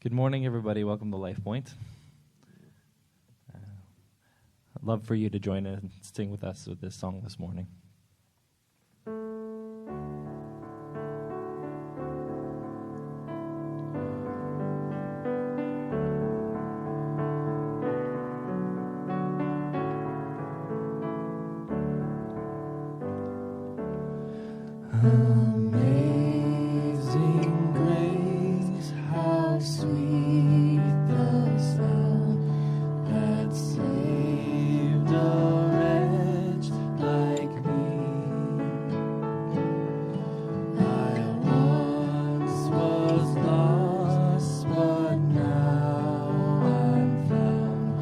Good morning, everybody. Welcome to Life Point. I'd love for you to join in and sing with us with this song this morning. Amazing grace, how sweet the sound that saved a wretch like me. I once was lost, but now I'm found.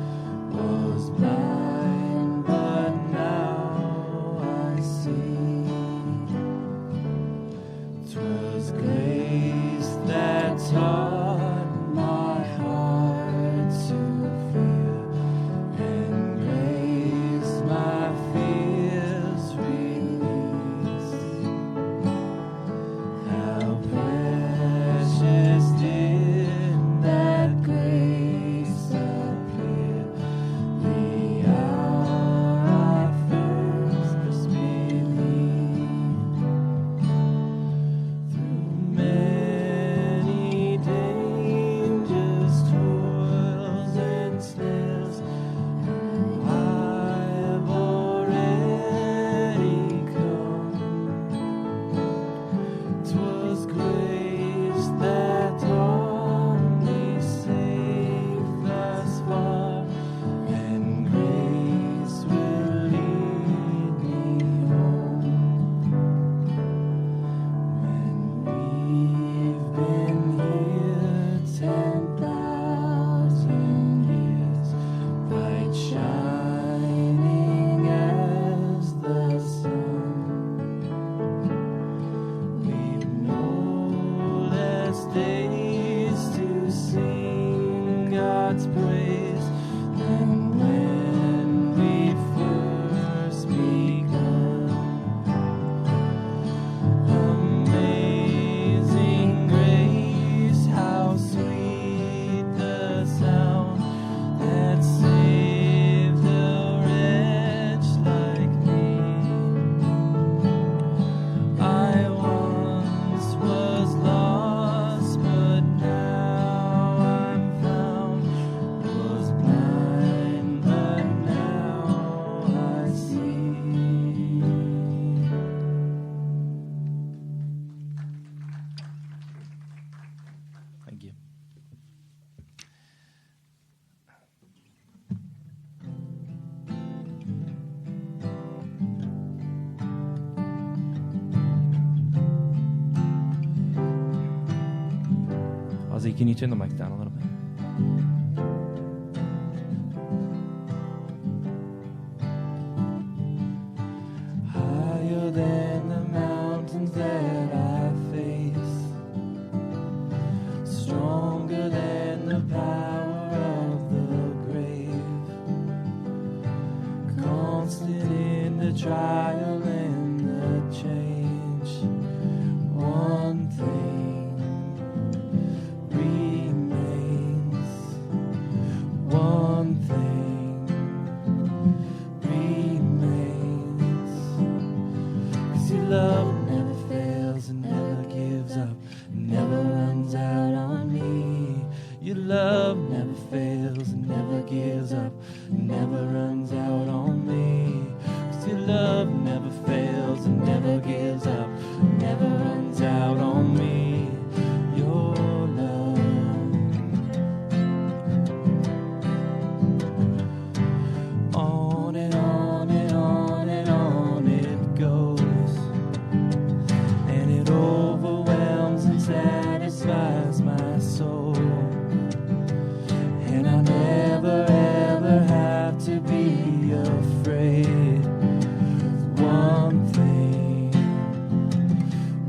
Was blind, but now I see. 'Twas grace that taught my heart to fear, and grace my fears released. How precious did that grace appear the hour I first believed. Through many dangers, toils, and snares, I've already come. 'Twas grace that taught me safe thus far, and grace will lead me home. When we've been here 10,000 years, bright shining as the sun, we've no less days to sing God's praise than when we first begun. Amazing grace, how sweet the sound that saved a wretch like me. I once was lost, but now I'm found. Was blind, but now I see. Thank you. Ozzy, can you turn the mic down a little bit? Higher than the mountains that I face, stronger than the power of the grave, constant in the trial and the change. One thing remains. One thing remains. 'Cause your love never fails and never gives up, never runs out on me. Your love never fails and never gives up, never runs out on me. 'Cause your love never fails and never gives up, never runs out on me. Your love. On and on and on and on it goes, and it overwhelms and satisfies my soul. And I never ever have to be afraid. One thing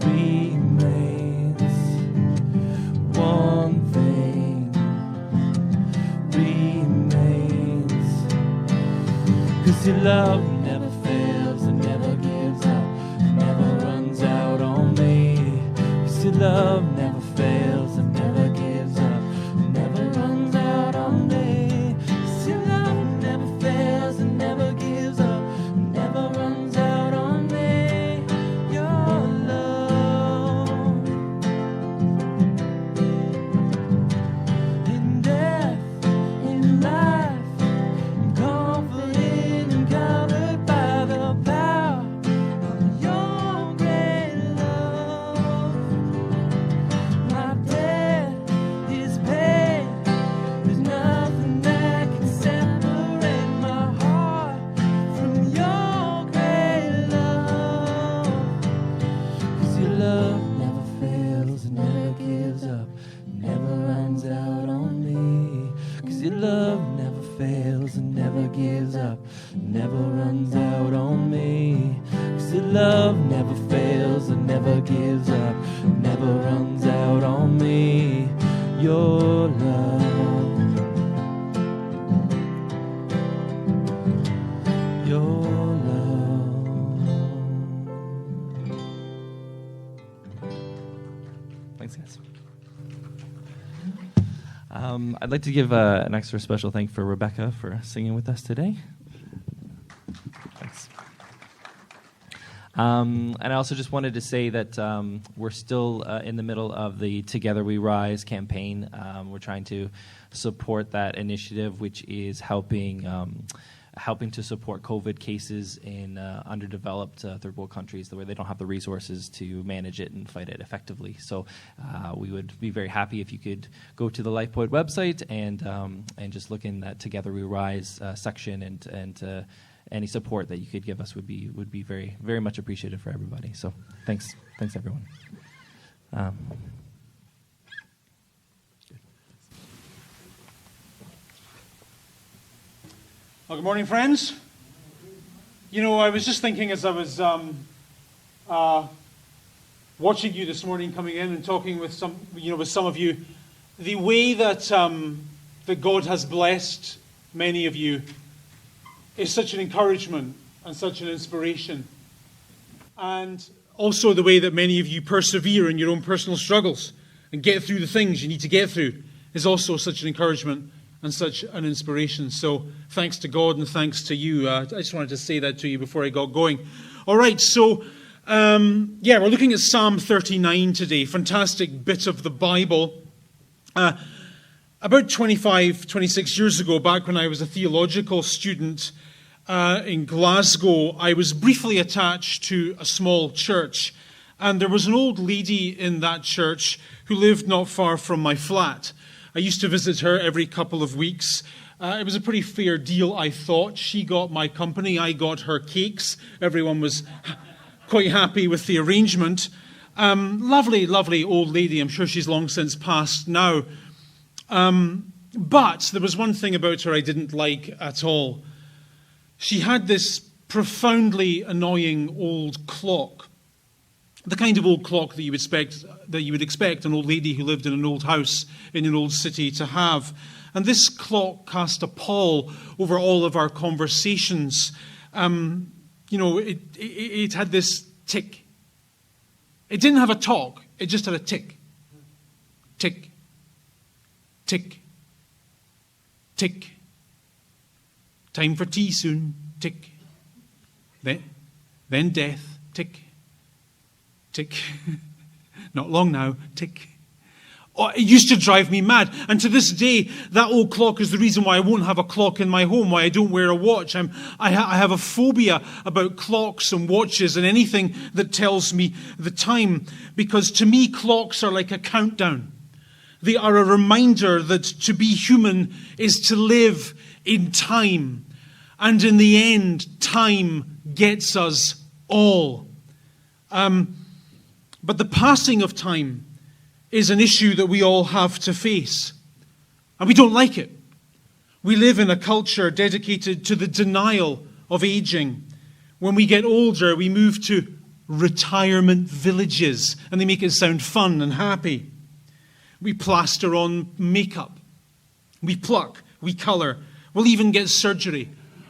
remains. One thing remains. 'Cause your love never fails and never gives up, never runs out on me. 'Cause your love never fails and never gives up, Thanks, guys. I'd like to give an extra special thank for Rebecca for singing with us today. Thanks. And I also just wanted to say that we're still in the middle of the Together We Rise campaign. We're trying to support that initiative, which is helping to support COVID cases in underdeveloped third world countries where they don't have the resources to manage it and fight it effectively. So we would be very happy if you could go to the LifePoint website and just look in that Together We Rise section, and any support that you could give us would be very, very much appreciated for everybody. So thanks everyone. Well, good morning, friends. You know, I was just thinking as I was watching you this morning, coming in and talking with some of you, the way that that God has blessed many of you is such an encouragement and such an inspiration, and also the way that many of you persevere in your own personal struggles and get through the things you need to get through is also such an encouragement and such an inspiration. So thanks to God and thanks to you. I just wanted to say that to you before I got going. All right, so we're looking at Psalm 39 today. Fantastic bit of the Bible. About 26 years ago, back when I was a theological student in Glasgow, I was briefly attached to a small church. And there was an old lady in that church who lived not far from my flat. I used to visit her every couple of weeks. It was a pretty fair deal, I thought. She got my company, I got her cakes. Everyone was quite happy with the arrangement. Lovely, lovely old lady. I'm sure she's long since passed now. But there was one thing about her I didn't like at all. She had this profoundly annoying old clock. The kind of old clock that you would expect an old lady who lived in an old house in an old city to have. And this clock cast a pall over all of our conversations. It had this tick. It didn't have a talk. It just had a tick. Tick. Tick. Tick. Time for tea soon. Tick. Then death. Tick. Tick. Not long now. Tick. Oh, it used to drive me mad. And to this day, that old clock is the reason why I won't have a clock in my home, why I don't wear a watch. I have a phobia about clocks and watches and anything that tells me the time. Because to me, clocks are like a countdown. They are a reminder that to be human is to live in time. And in the end, time gets us all. But the passing of time is an issue that we all have to face. And we don't like it. We live in a culture dedicated to the denial of aging. When we get older, we move to retirement villages, and they make it sound fun and happy. We plaster on makeup. We pluck. We colour. We'll even get surgery.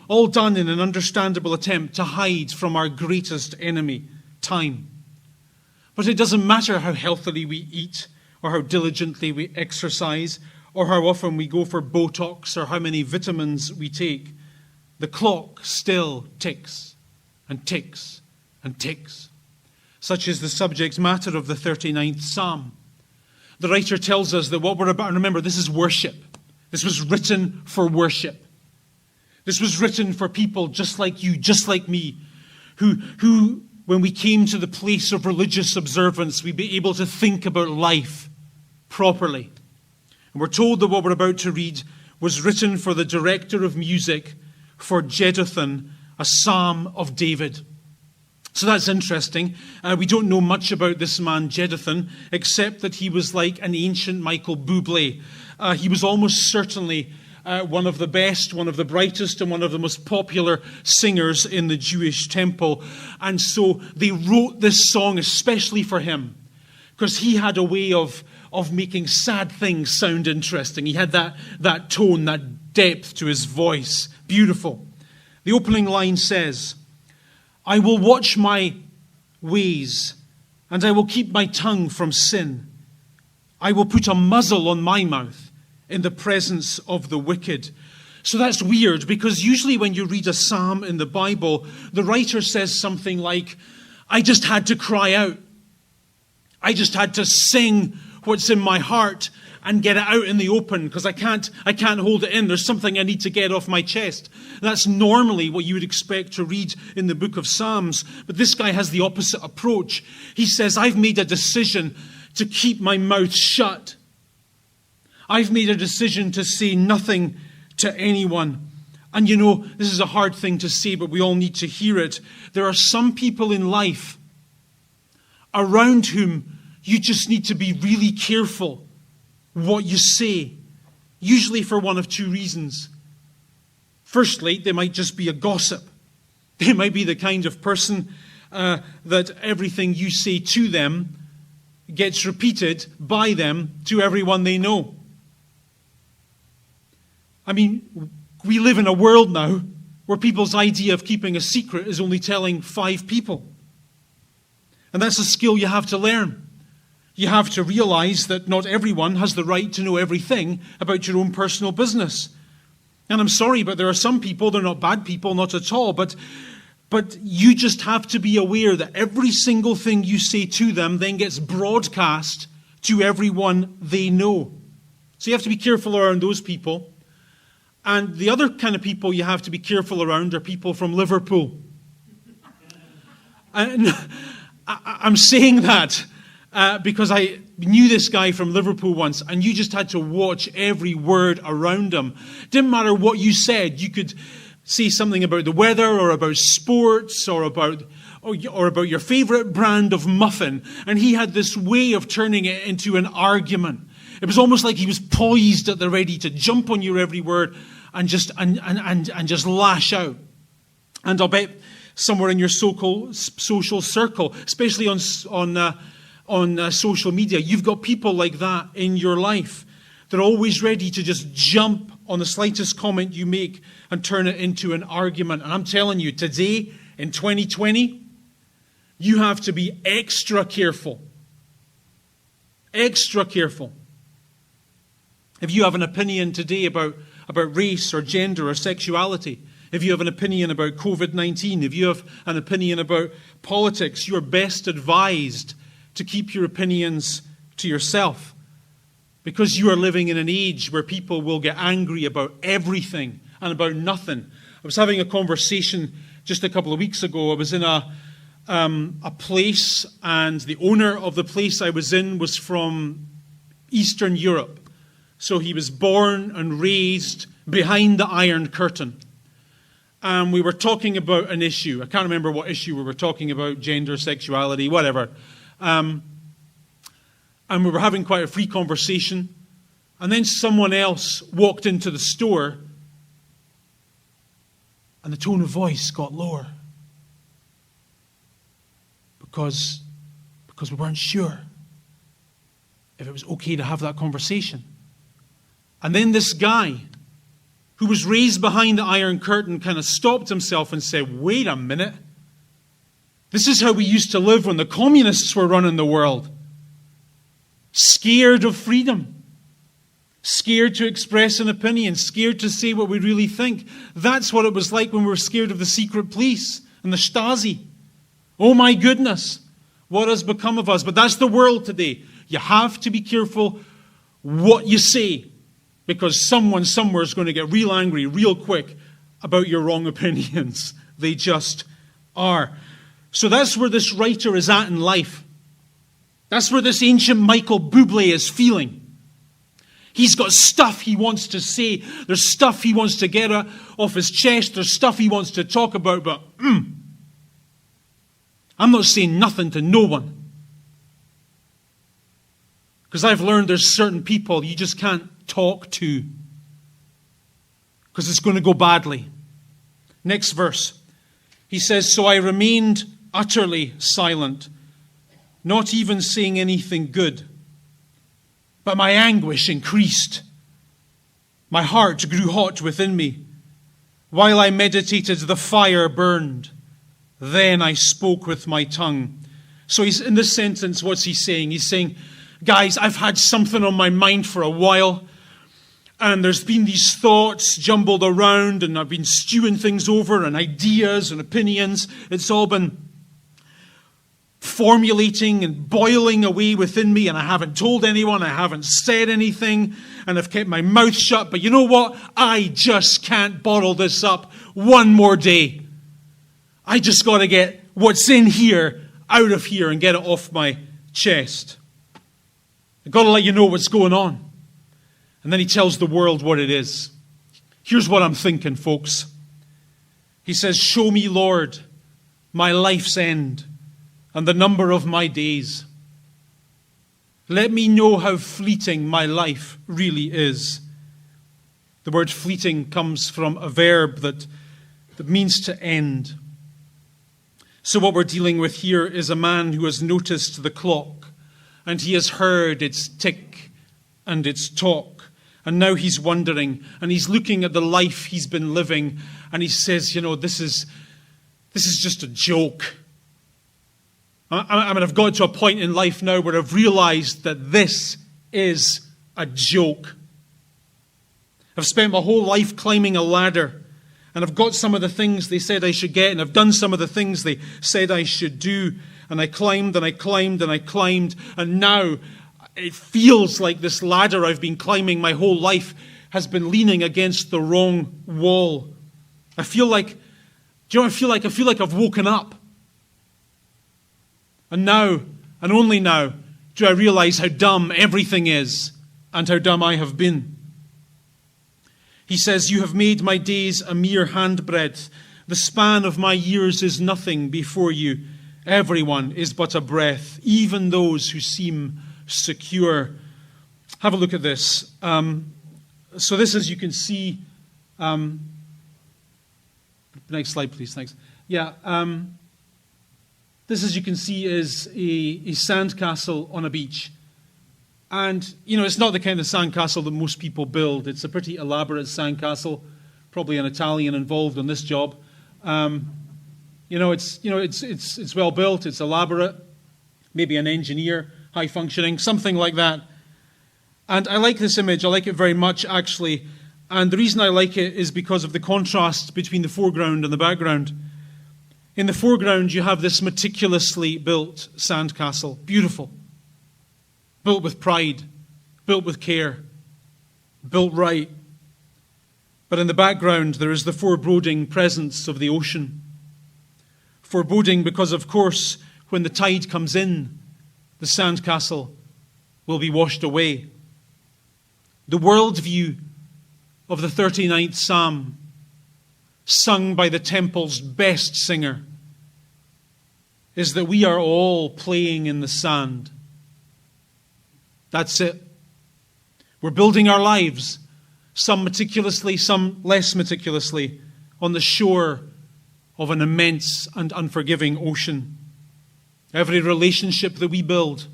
All done in an understandable attempt to hide from our greatest enemy, time. But it doesn't matter how healthily we eat, or how diligently we exercise, or how often we go for Botox, or how many vitamins we take. The clock still ticks, and ticks, and ticks. Such is the subject matter of the 39th Psalm. The writer tells us that what we're about, and remember, this is worship. This was written for worship. This was written for people just like you, just like me, who when we came to the place of religious observance, we'd be able to think about life properly. And we're told that what we're about to read was written for the director of music for Jeduthun, a psalm of David. So that's interesting. We don't know much about this man, Jeduthun, except that he was like an ancient Michael Bublé. He was almost certainly one of the best, one of the brightest, and one of the most popular singers in the Jewish temple. And so they wrote this song especially for him, because he had a way of making sad things sound interesting. He had that tone, that depth to his voice. Beautiful. The opening line says, "I will watch my ways, and I will keep my tongue from sin. I will put a muzzle on my mouth in the presence of the wicked. So that's weird, because usually when you read a psalm in the Bible, the writer says something like, I just had to cry out. I just had to sing what's in my heart and get it out in the open, because I can't hold it in. There's something I need to get off my chest. That's normally what you would expect to read in the book of Psalms. But this guy has the opposite approach. He says, I've made a decision to keep my mouth shut. I've made a decision to say nothing to anyone. And you know, this is a hard thing to say, but we all need to hear it. There are some people in life around whom you just need to be really careful what you say, usually for one of two reasons. Firstly, they might just be a gossip. They might be the kind of person that everything you say to them gets repeated by them to everyone they know. I mean, we live in a world now where people's idea of keeping a secret is only telling 5 people. And that's a skill you have to learn. You have to realize that not everyone has the right to know everything about your own personal business. And I'm sorry, but there are some people, they're not bad people, not at all, but you just have to be aware that every single thing you say to them then gets broadcast to everyone they know. So you have to be careful around those people. And the other kind of people you have to be careful around are people from Liverpool. And I'm saying that because I knew this guy from Liverpool once, and you just had to watch every word around him. Didn't matter what you said. You could say something about the weather or about sports or about your favorite brand of muffin, and he had this way of turning it into an argument. It was almost like he was poised at the ready to jump on your every word and just lash out. And I'll bet somewhere in your social circle, especially on social media, you've got people like that in your life. They're always ready to just jump on the slightest comment you make and turn it into an argument. And I'm telling you, today, in 2020, you have to be extra careful. Extra careful. If you have an opinion today about race or gender or sexuality, if you have an opinion about COVID-19, if you have an opinion about politics, you're best advised to keep your opinions to yourself, because you are living in an age where people will get angry about everything and about nothing. I was having a conversation just a couple of weeks ago. I was in a place, and the owner of the place I was in was from Eastern Europe. So he was born and raised behind the Iron Curtain. And we were talking about an issue. I can't remember what issue we were talking about, gender, sexuality, whatever. And we were having quite a free conversation. And then someone else walked into the store, and the tone of voice got lower. Because we weren't sure if it was okay to have that conversation. And then this guy, who was raised behind the Iron Curtain, kind of stopped himself and said, wait a minute. This is how we used to live when the communists were running the world. Scared of freedom. Scared to express an opinion. Scared to say what we really think. That's what it was like when we were scared of the secret police and the Stasi. Oh my goodness. What has become of us? But that's the world today. You have to be careful what you say, because someone somewhere is going to get real angry real quick about your wrong opinions. They just are. So that's where this writer is at in life. That's where this ancient Michael Bublé is feeling. He's got stuff he wants to say. There's stuff he wants to get off his chest. There's stuff he wants to talk about. But I'm not saying nothing to no one. Because I've learned there's certain people you just can't talk to, because it's going to go badly. Next verse. He says, so I remained utterly silent, not even saying anything good. But my anguish increased. My heart grew hot within me. While I meditated, the fire burned. Then I spoke with my tongue. So he's in this sentence, what's he saying? He's saying, guys, I've had something on my mind for a while. And there's been these thoughts jumbled around, and I've been stewing things over, and ideas and opinions. It's all been formulating and boiling away within me, and I haven't told anyone, I haven't said anything, and I've kept my mouth shut. But you know what? I just can't bottle this up one more day. I just got to get what's in here out of here and get it off my chest. I've got to let you know what's going on. And then he tells the world what it is. Here's what I'm thinking, folks. He says, show me, Lord, my life's end and the number of my days. Let me know how fleeting my life really is. The word fleeting comes from a verb that means to end. So what we're dealing with here is a man who has noticed the clock, and he has heard its tick and its talk. And now he's wondering, and he's looking at the life he's been living, and he says, you know, this is just a joke. I mean, I've got to a point in life now where I've realized that this is a joke. I've spent my whole life climbing a ladder, and I've got some of the things they said I should get, and I've done some of the things they said I should do, and I climbed, and I climbed, and I climbed, and now it feels like this ladder I've been climbing my whole life has been leaning against the wrong wall. I feel like, do you know what I feel like? I feel like I've woken up. And now, and only now, do I realize how dumb everything is and how dumb I have been. He says, you have made my days a mere handbreadth. The span of my years is nothing before you. Everyone is but a breath, even those who seem secure. Have a look at this. So this, as you can see, next slide, please. Thanks. Yeah. This, as you can see, is a sandcastle on a beach. And, you know, it's not the kind of sandcastle that most people build. It's a pretty elaborate sandcastle. Probably an Italian involved in this job. It's well built. It's elaborate. Maybe an engineer, high functioning, something like that. And I like this image. I like it very much, actually. And the reason I like it is because of the contrast between the foreground and the background. In the foreground, you have this meticulously built sandcastle. Beautiful. Built with pride. Built with care. Built right. But in the background, there is the foreboding presence of the ocean. Foreboding because, of course, when the tide comes in, the sandcastle will be washed away. The worldview of the 39th Psalm, sung by the temple's best singer, is that we are all playing in the sand. That's it. We're building our lives, some meticulously, some less meticulously, on the shore of an immense and unforgiving ocean. Every relationship that we build,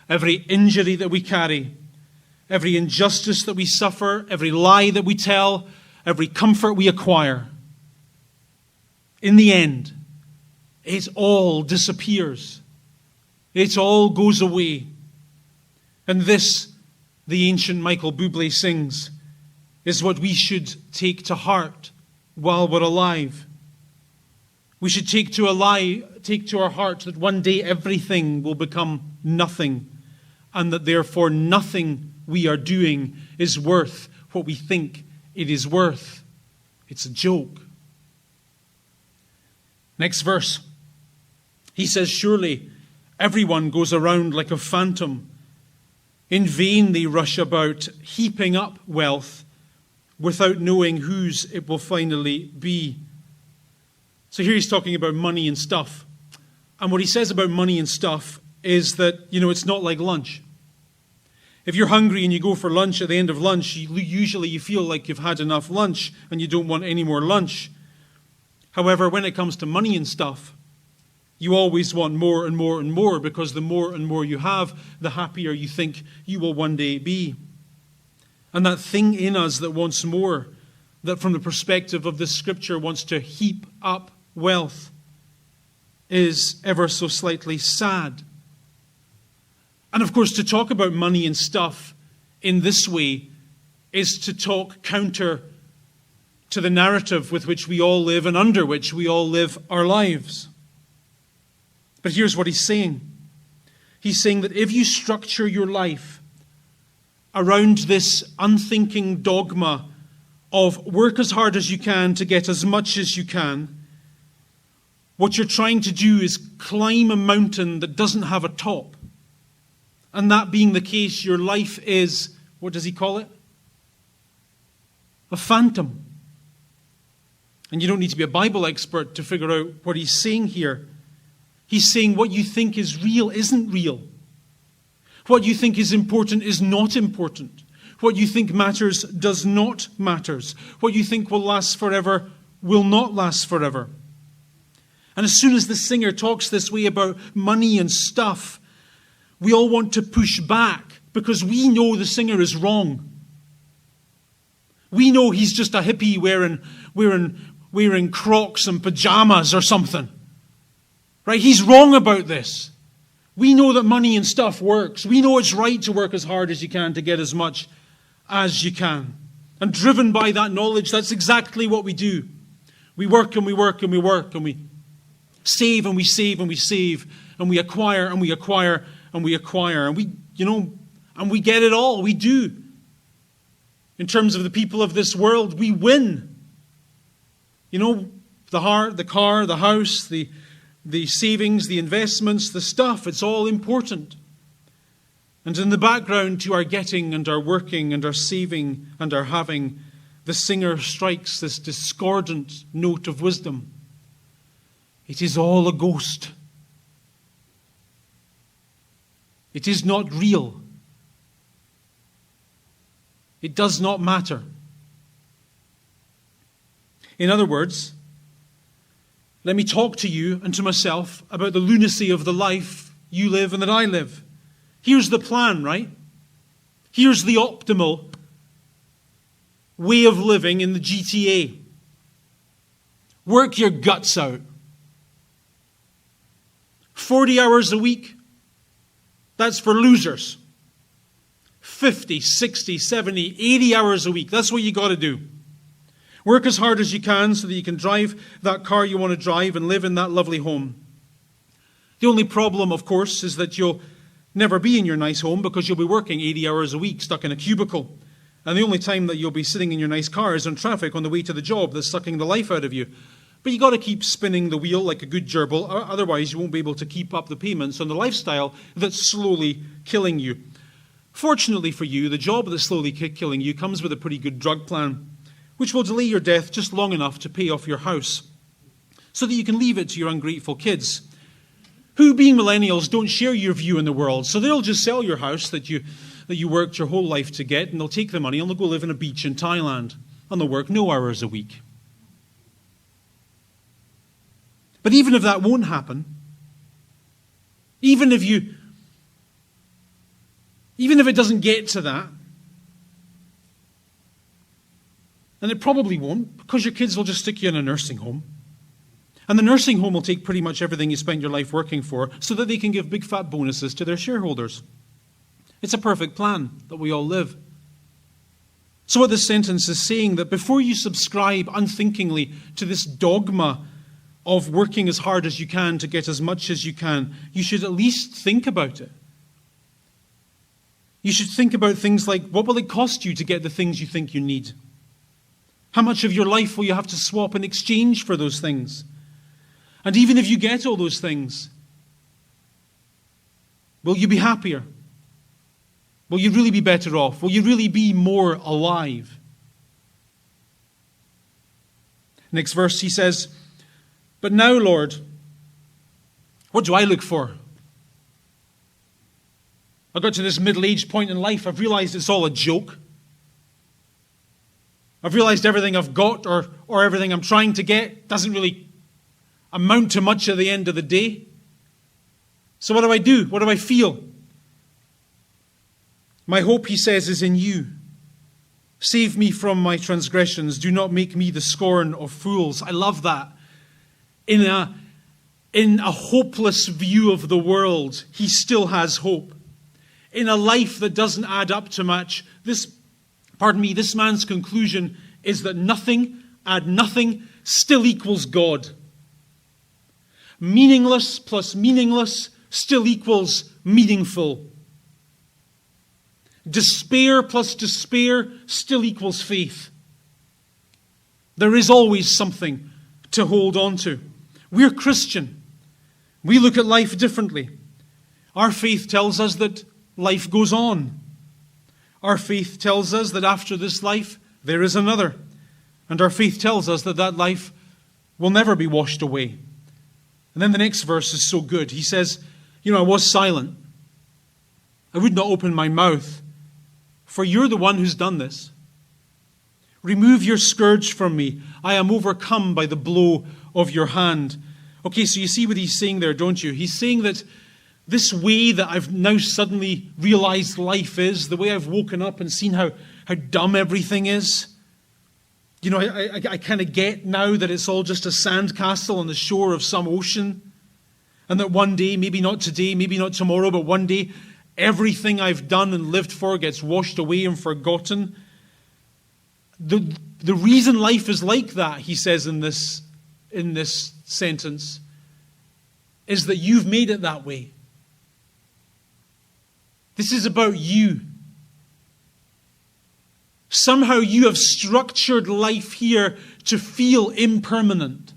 every injury that we carry, every injustice that we suffer, every lie that we tell, every comfort we acquire, in the end, it all disappears. It all goes away. And this, the ancient Michael Bublé sings, is what we should take to heart while we're alive. We should take to our heart that one day everything will become nothing, and that therefore nothing we are doing is worth what we think it is worth. It's a joke. Next verse. He says, surely everyone goes around like a phantom. In vain they rush about, heaping up wealth without knowing whose it will finally be. So here he's talking about money and stuff. And what he says about money and stuff is that, it's not like lunch. If you're hungry and you go for lunch, at the end of lunch, usually you feel like you've had enough lunch and you don't want any more lunch. However, when it comes to money and stuff, you always want more and more and more, because the more and more you have, the happier you think you will one day be. And that thing in us that wants more, that from the perspective of this scripture wants to heap up wealth, is ever so slightly sad. And of course, to talk about money and stuff in this way is to talk counter to the narrative with which we all live and under which we all live our lives. But here's what he's saying. He's saying that if you structure your life around this unthinking dogma of work as hard as you can to get as much as you can, what you're trying to do is climb a mountain that doesn't have a top. And that being the case, your life is, what does he call it? A phantom. And you don't need to be a Bible expert to figure out what he's saying here. He's saying what you think is real isn't real. What you think is important is not important. What you think matters does not matter. What you think will last forever will not last forever. And as soon as the singer talks this way about money and stuff, we all want to push back because we know the singer is wrong. We know he's just a hippie wearing Crocs and pajamas or something. Right? He's wrong about this. We know that money and stuff works. We know it's right to work as hard as you can to get as much as you can. And driven by that knowledge, that's exactly what we do. We work and we work and we work and we save and we save and we save and we acquire and we acquire and we acquire. And we get it all. We do. In terms of the people of this world, we win. The car, the house, the savings, the investments, the stuff, it's all important. And in the background to our getting and our working and our saving and our having, the singer strikes this discordant note of wisdom. It is all a ghost. It is not real. It does not matter. In other words, let me talk to you and to myself about the lunacy of the life you live and that I live. Here's the plan, right? Here's the optimal way of living in the GTA. Work your guts out. 40 hours a week, that's for losers. 50, 60, 70, 80 hours a week, that's what you got to do. Work as hard as you can so that you can drive that car you want to drive and live in that lovely home. The only problem, of course, is that you'll never be in your nice home because you'll be working 80 hours a week stuck in a cubicle. And the only time that you'll be sitting in your nice car is on traffic on the way to the job that's sucking the life out of you. But you got to keep spinning the wheel like a good gerbil, otherwise you won't be able to keep up the payments on the lifestyle that's slowly killing you. Fortunately for you, the job that's slowly killing you comes with a pretty good drug plan, which will delay your death just long enough to pay off your house, so that you can leave it to your ungrateful kids, who, being millennials, don't share your view in the world. So they'll just sell your house that you worked your whole life to get, and they'll take the money and they'll go live on a beach in Thailand, and they'll work no hours a week. But even if that won't happen, even if it doesn't get to that, and it probably won't, because your kids will just stick you in a nursing home. And the nursing home will take pretty much everything you spent your life working for so that they can give big fat bonuses to their shareholders. It's a perfect plan that we all live. So what this sentence is saying, that before you subscribe unthinkingly to this dogma of working as hard as you can to get as much as you can, you should at least think about it. You should think about things like, what will it cost you to get the things you think you need? How much of your life will you have to swap in exchange for those things? And even if you get all those things, will you be happier? Will you really be better off? Will you really be more alive? Next verse he says, "But now, Lord, what do I look for? I got to this middle-aged point in life, I've realized it's all a joke. I've realized everything I've got or everything I'm trying to get doesn't really amount to much at the end of the day. So what do I do? What do I feel? My hope," he says, "is in you. Save me from my transgressions. Do not make me the scorn of fools." I love that. In a hopeless view of the world, he still has hope. in a life that doesn't add up to much, this man's conclusion is that nothing, add nothing, still equals God. Meaningless plus meaningless still equals meaningful. Despair plus despair still equals faith. There is always something to hold on to. We're Christian. We look at life differently. Our faith tells us that life goes on. Our faith tells us that after this life, there is another. And our faith tells us that that life will never be washed away. And then the next verse is so good. He says, I was silent. I would not open my mouth, for you're the one who's done this. Remove your scourge from me. I am overcome by the blow of your hand. Okay, so you see what he's saying there, don't you? He's saying that this way that I've now suddenly realized life is, the way I've woken up and seen how dumb everything is, I kind of get now that it's all just a sandcastle on the shore of some ocean, and that one day, maybe not today, maybe not tomorrow, but one day, everything I've done and lived for gets washed away and forgotten. The reason life is like that, he says in this sentence, is that you've made it that way. This is about you. Somehow you have structured life here to feel impermanent,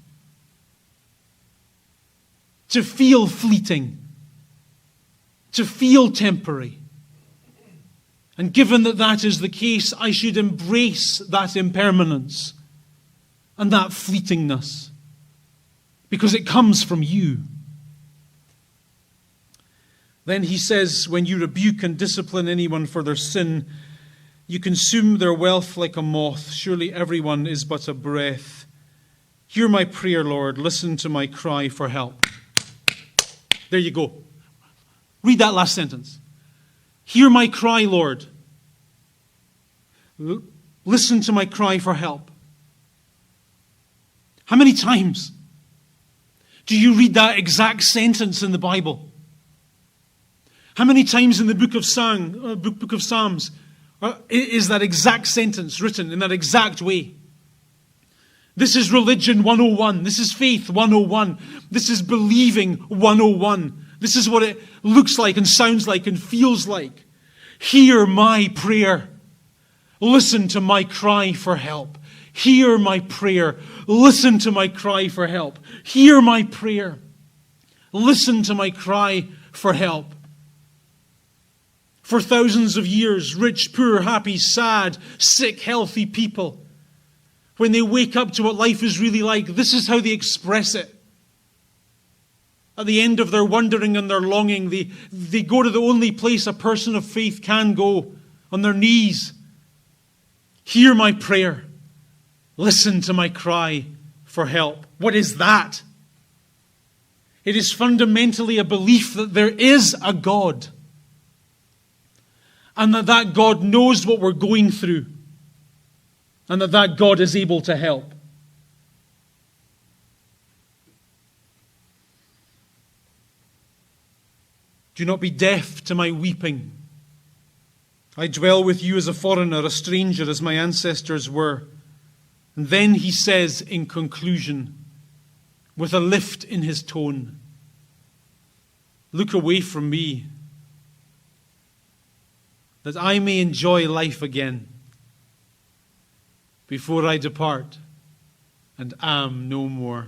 to feel fleeting, to feel temporary. And given that that is the case, I should embrace that impermanence and that fleetingness, because it comes from you. Then he says, when you rebuke and discipline anyone for their sin, you consume their wealth like a moth. Surely everyone is but a breath. Hear my prayer, Lord. Listen to my cry for help. There you go. Read that last sentence. Hear my cry, Lord. Listen to my cry for help. How many times do you read that exact sentence in the Bible? How many times in the book of Psalms is that exact sentence written in that exact way? This is religion 101. This is faith 101. This is believing 101. This is what it looks like and sounds like and feels like. Hear my prayer. Listen to my cry for help. Hear my prayer. Listen to my cry for help. Hear my prayer. Listen to my cry for help. For thousands of years, rich, poor, happy, sad, sick, healthy people, when they wake up to what life is really like, this is how they express it. At the end of their wondering and their longing, they go to the only place a person of faith can go, on their knees. Hear my prayer. Listen to my cry for help. What is that? It is fundamentally a belief that there is a God, and that God knows what we're going through, and that God is able to help. Do not be deaf to my weeping. I dwell with you as a foreigner, a stranger, as my ancestors were. And then he says in conclusion, with a lift in his tone, look away from me, that I may enjoy life again before I depart and am no more.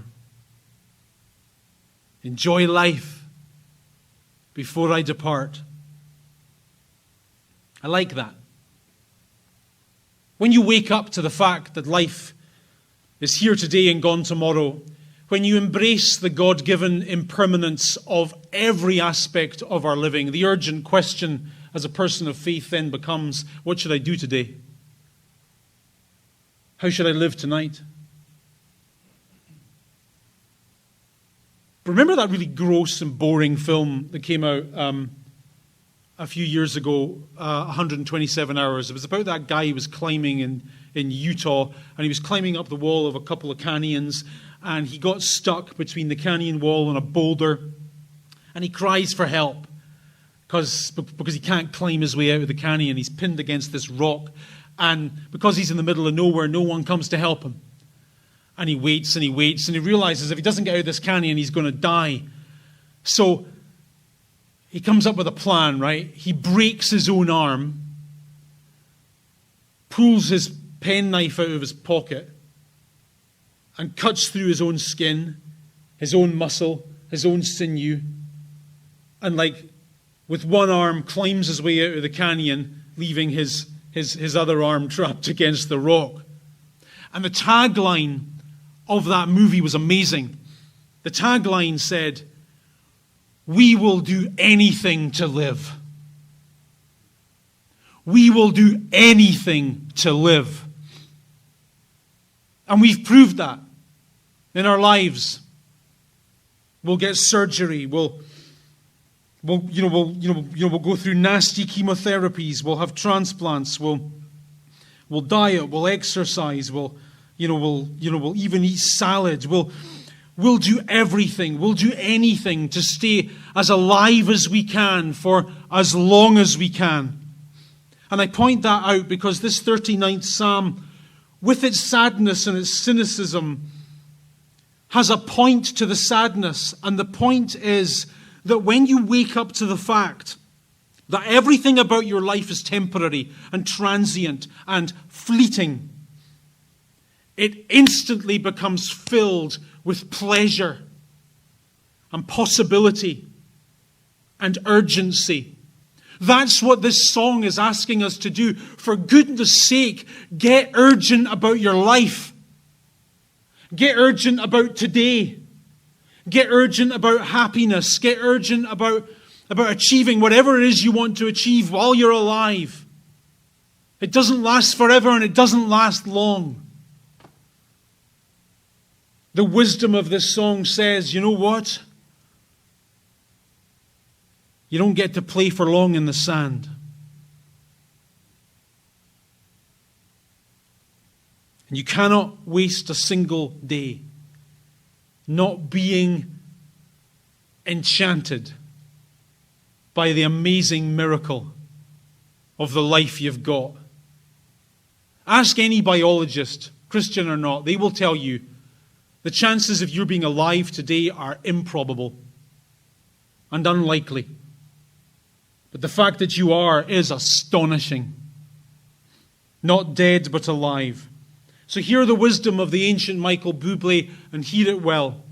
Enjoy life before I depart. I like that. When you wake up to the fact that life is here today and gone tomorrow, when you embrace the God-given impermanence of every aspect of our living, the urgent question as a person of faith then becomes, what should I do today? How should I live tonight? Remember that really gross and boring film that came out a few years ago, 127 Hours? It was about that guy who was climbing in Utah, and he was climbing up the wall of a couple of canyons, and he got stuck between the canyon wall and a boulder, and he cries for help. because he can't climb his way out of the canyon. He's pinned against this rock. And because he's in the middle of nowhere, no one comes to help him. And he waits and he waits, and he realizes if he doesn't get out of this canyon, he's going to die. So he comes up with a plan, right? He breaks his own arm, pulls his penknife out of his pocket, and cuts through his own skin, his own muscle, his own sinew, and with one arm climbs his way out of the canyon, leaving his other arm trapped against the rock. And the tagline of that movie was amazing. The tagline said, "We will do anything to live." We will do anything to live. And we've proved that in our lives. We'll get surgery. We'll go through nasty chemotherapies. We'll have transplants. We'll diet. We'll exercise. We'll even eat salads. We'll do everything. We'll do anything to stay as alive as we can for as long as we can. And I point that out because this 39th Psalm, with its sadness and its cynicism, has a point to the sadness. And the point is that when you wake up to the fact that everything about your life is temporary and transient and fleeting, it instantly becomes filled with pleasure and possibility and urgency. That's what this song is asking us to do. For goodness sake, get urgent about your life. Get urgent about today. Get urgent about happiness. Get urgent about achieving whatever it is you want to achieve while you're alive. It doesn't last forever and it doesn't last long. The wisdom of this song says, you know what? You don't get to play for long in the sand. And you cannot waste a single day not being enchanted by the amazing miracle of the life you've got. Ask any biologist, Christian or not, they will tell you the chances of you being alive today are improbable and unlikely. But the fact that you are is astonishing. Not dead, but alive. So hear the wisdom of the ancient Michael Bublé and hear it well.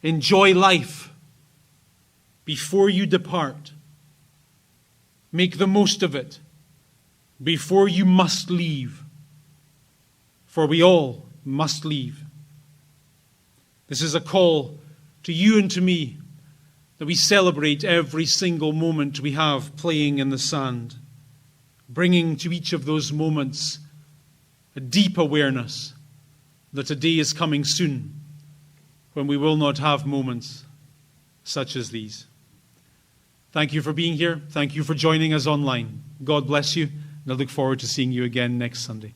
Enjoy life before you depart. Make the most of it before you must leave. For we all must leave. This is a call to you and to me, that we celebrate every single moment we have playing in the sand, bringing to each of those moments a deep awareness that a day is coming soon when we will not have moments such as these. Thank you for being here. Thank you for joining us online. God bless you, and I look forward to seeing you again next Sunday.